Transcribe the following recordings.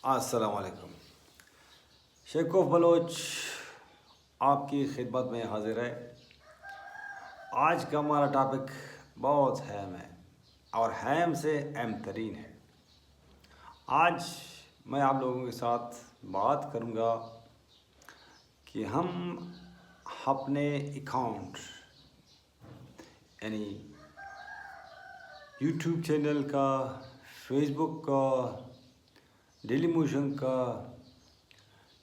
अस्सलाम वालेकुम। शेखोफ बलोच आपकी खिदमत में हाजिर है। आज का हमारा टॉपिक बहुत अहम है और अहम से अहम तरीन है। आज मैं आप लोगों के साथ बात करूंगा कि हम अपने अकाउंट यानी यूट्यूब चैनल का, फेसबुक का, डेली मोशन का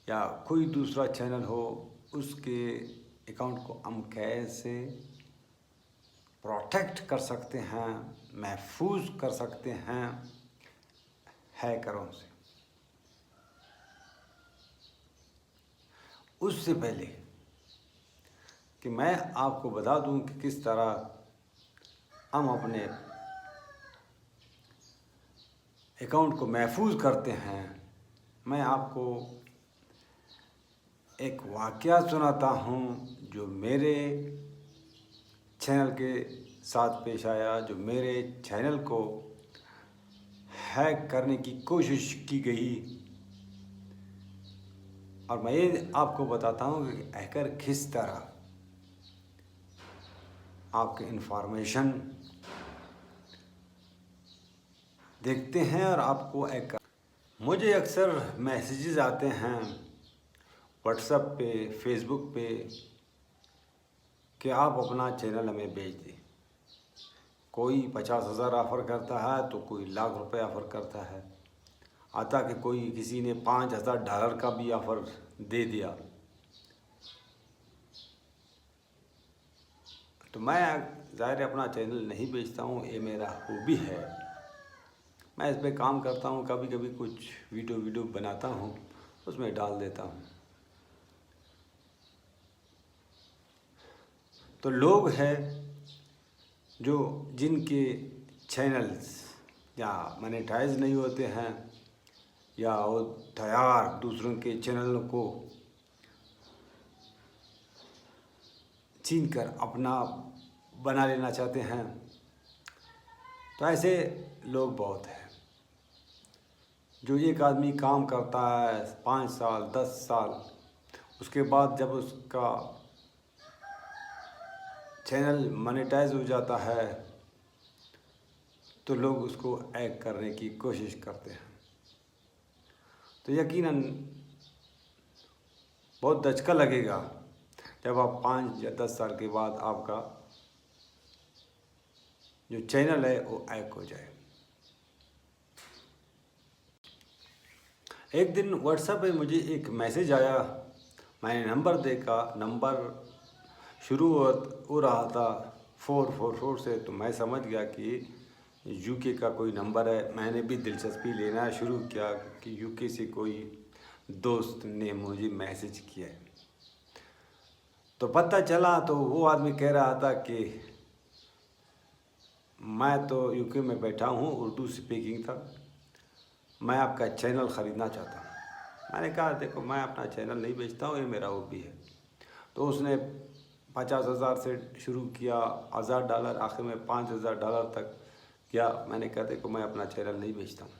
या कोई दूसरा चैनल हो, उसके अकाउंट को हम कैसे प्रोटेक्ट कर सकते हैं, महफूज कर सकते हैं हैकरों से। उससे पहले कि मैं आपको बता दूं कि किस तरह हम अपने अकाउंट को महफूज करते हैं, मैं आपको एक वाक़या सुनाता हूँ जो मेरे चैनल के साथ पेश आया, जो मेरे चैनल को हैक करने की कोशिश की गई। और मैं ये आपको बताता हूँ कि हैकर किस तरह आपके इन्फॉर्मेशन देखते हैं और आपको हैक। मुझे अक्सर मैसेजेस आते हैं व्हाट्सएप पे, फेसबुक पे कि आप अपना चैनल हमें भेज दें। कोई 50,000 ऑफ़र करता है तो कोई लाख रुपए ऑफ़र करता है। आता कि कोई किसी ने $5,000 का भी ऑफ़र दे दिया। तो मैं ज़ाहिर अपना चैनल नहीं बेचता हूँ, ये मेरा हॉबी है। मैं इस पे काम करता हूँ, कभी कभी कुछ वीडियो बनाता हूँ, उसमें डाल देता हूँ। तो लोग हैं जो जिनके चैनल्स या मोनेटाइज नहीं होते हैं या वो तैयार दूसरों के चैनलों को छीन कर अपना बना लेना चाहते हैं। तो ऐसे लोग बहुत हैं जो एक आदमी काम करता है 5 साल 10 साल, उसके बाद जब उसका चैनल मोनेटाइज हो जाता है तो लोग उसको हैक करने की कोशिश करते हैं। तो यकीनन बहुत धचका लगेगा जब आप 5 या 10 साल के बाद आपका जो चैनल है वो हैक हो जाए। एक दिन व्हाट्सएप पे मुझे एक मैसेज आया, मैंने नंबर देखा, नंबर शुरू हो रहा था 444 से, तो मैं समझ गया कि यूके का कोई नंबर है। मैंने भी दिलचस्पी लेना शुरू किया कि यूके से कोई दोस्त ने मुझे मैसेज किया है। तो पता चला तो वो आदमी कह रहा था कि मैं तो यूके में बैठा हूँ, उर्दू स्पीकिंग था, मैं आपका चैनल ख़रीदना चाहता हूँ। मैंने कहा देखो, मैं अपना चैनल नहीं बेचता हूँ, ये मेरा हॉबी है। तो उसने 50,000 से शुरू किया, $1,000, आखिर में $5,000 तक किया। मैंने कहा देखो, मैं अपना चैनल नहीं बेचता हूँ।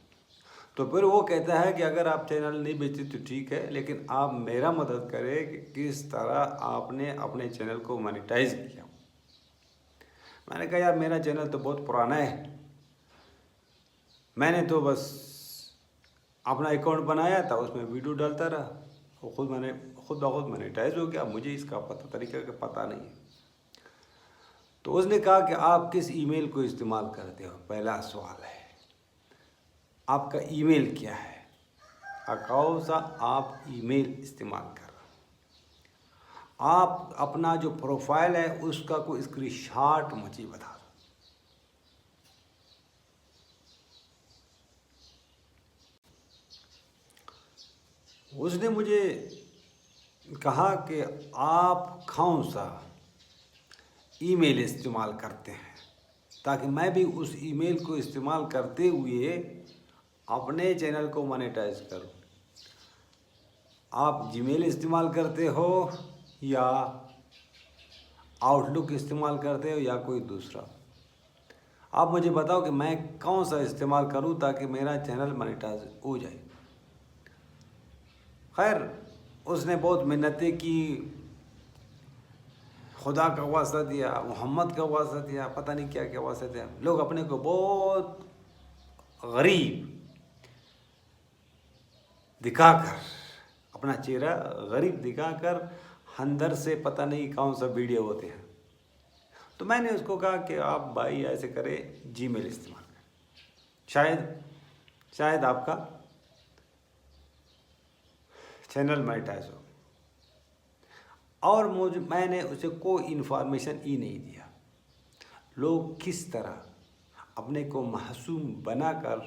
तो फिर वो कहता है कि अगर आप चैनल नहीं बेचते तो ठीक है, लेकिन आप मेरा मदद करें कि किस तरह आपने अपने चैनल को मोनेटाइज किया। मैंने कहा यार, मेरा चैनल तो बहुत पुराना है, मैंने तो बस अपना अकाउंट बनाया था, उसमें वीडियो डालता रहा, वो खुद ब खुद मोनेटाइज हो गया। मुझे इसका तरीका का पता नहीं है। तो उसने कहा कि आप किस ईमेल को इस्तेमाल करते हो। पहला सवाल है, आपका ईमेल क्या है, कौन सा आप ईमेल इस्तेमाल कर रहे हो। आप अपना जो प्रोफाइल है उसका कोई स्क्रीनशॉट मुझे बता दो। उसने मुझे कहा कि आप कौन सा ईमेल इस्तेमाल करते हैं, ताकि मैं भी उस ईमेल को इस्तेमाल करते हुए अपने चैनल को मोनेटाइज करूं। आप जीमेल इस्तेमाल करते हो या आउटलुक इस्तेमाल करते हो या कोई दूसरा। आप मुझे बताओ कि मैं कौन सा इस्तेमाल करूं ताकि मेरा चैनल मोनेटाइज हो जाए। खैर उसने बहुत मिन्नतें की, खुदा का वास्ता दिया, मोहम्मद का वास्ता दिया, पता नहीं क्या क्या वास्ता दिया। लोग अपने को बहुत गरीब दिखाकर, अपना चेहरा गरीब दिखाकर अंदर से पता नहीं कौन सा वीडियो होते हैं। तो मैंने उसको कहा कि आप भाई ऐसे करें, जीमेल इस्तेमाल करें, शायद आपका चैनल मोनेटाइज हो। और मैंने उसे कोई इन्फॉर्मेशन ही नहीं दिया। लोग किस तरह अपने को मासूम बनाकर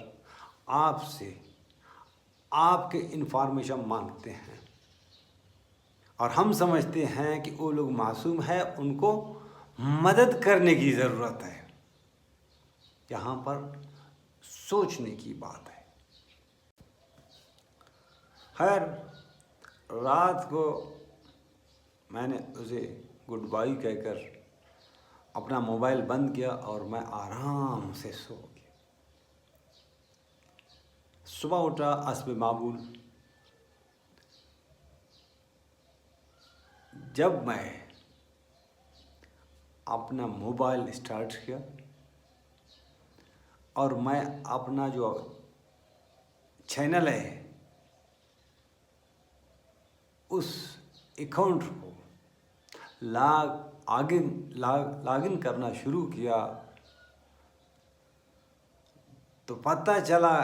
आपसे आपके इन्फॉर्मेशन मांगते हैं, और हम समझते हैं कि वो लोग मासूम है, उनको मदद करने की ज़रूरत है। यहाँ पर सोचने की बात है। खैर रात को मैंने उसे गुड बाय कहकर अपना मोबाइल बंद किया और मैं आराम से सो गया। सुबह उठा हस्ब मामूल। जब मैं अपना मोबाइल स्टार्ट किया और मैं अपना जो चैनल है उस अकाउंट को लॉगिन करना शुरू किया, तो पता चला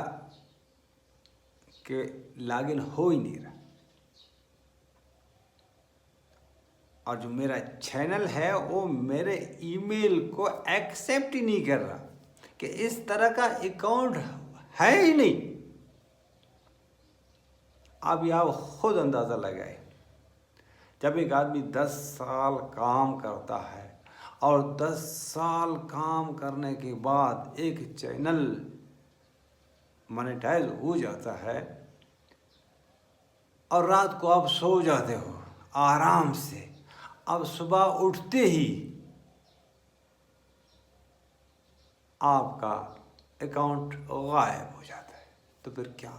कि लॉगिन हो ही नहीं रहा। और जो मेरा चैनल है वो मेरे ईमेल को एक्सेप्ट ही नहीं कर रहा, कि इस तरह का अकाउंट है ही नहीं। अब आप खुद अंदाज़ा लगाए, जब एक आदमी 10 साल काम करता है और 10 साल काम करने के बाद एक चैनल मोनेटाइज हो जाता है और रात को आप सो जाते हो आराम से, अब सुबह उठते ही आपका अकाउंट गायब हो जाता है, तो फिर क्या?